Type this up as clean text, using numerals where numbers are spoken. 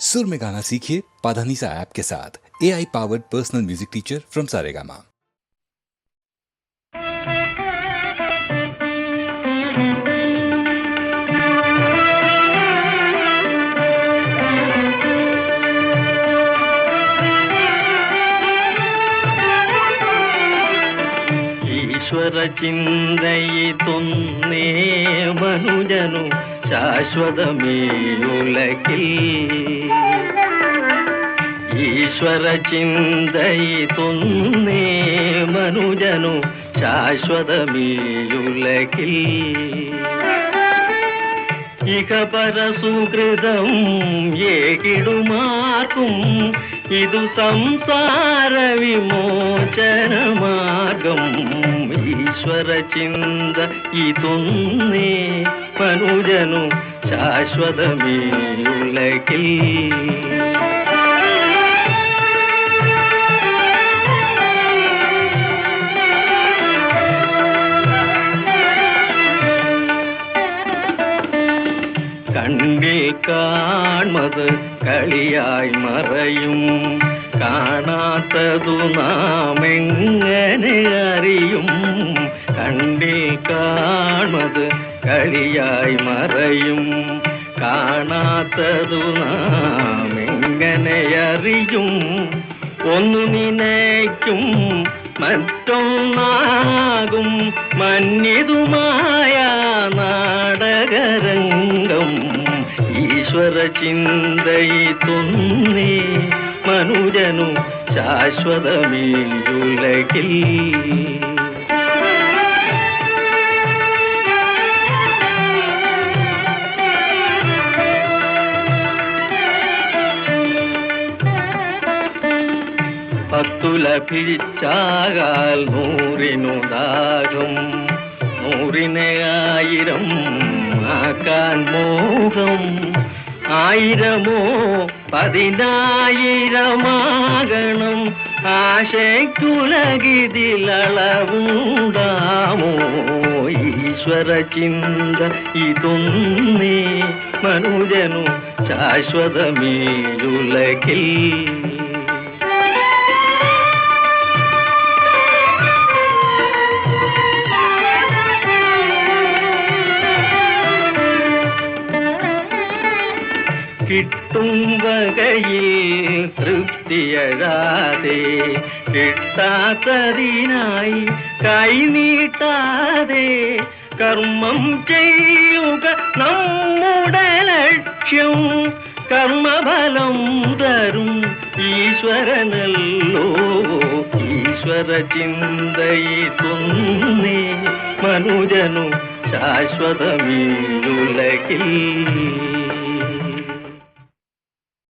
सुर में गाना सीखिए पाधानीसा ऐप के साथ। AI powered personal music teacher from Saregama. ಈಶ್ವರ ಚಿಂದಯಿತೊನ್ನೇ ಮನುಜನು ಶಾಶ್ವತಮೇಯುಲಕಿಲ್. ಈಶ್ವರ ಚಿಂದಯಿತೊನ್ನೇ ಮನುಜನು ಶಾಶ್ವತಮೇಯುಲಕಿಲ್. ഇക പരസുകൃതം ഏകിടുമാർക്കും ഇതു സംസാര വിമോചന മാർഗം. ഈശ്വര ചിന്ത ഇതൊന്നേ മനുജനു ശാശ്വതമേ ഉലകിൽ. കണ്ണിൽ കാൺമത് കളിയായി മറയും, കാണാത്തതു നാം എങ്ങനെ അറിയും. കണ്ണിൽ കാൺമത് കളിയായി മറയും, കാണാത്തതു നാം എങ്ങനെ അറിയും. ഒന്നു നിനയ്ക്കും മറ്റൊന്നാകും, മന്നിതുമായ നാടകരംഗം. ഈശ്വര ചിന്തയിതൊന്നേ മനുജനു ശാശ്വതമേയുലകിൽ. പത്തു ലഭിച്ചാകാൽ നൂറിനു ദാഹം, നൂറിനെ ആയിരം ആക്കാൻ മോഹം. ആയിരമോ പതിനായിരമാകണം, ആശയ്ക്കുലകിതിലളവുണ്ടാമോ. ഈശ്വര ചിന്ത ഇതൊന്നേ മനുജനു ശാശ്വതമേയുലകിൽ. കിട്ടും വകയിൽ തൃപ്തിയഴാതെ, കിട്ടാത്തതിനായി കൈനീട്ടാതെ കർമ്മം ചെയ്യുക നമ്മുടെ ലക്ഷ്യം. കർമ്മഫലം തരും ഈശ്വരനല്ലോ. ഈശ്വര ചിന്തയിതൊന്നേ മനുജനു ശാശ്വതമേയുലകിൽ.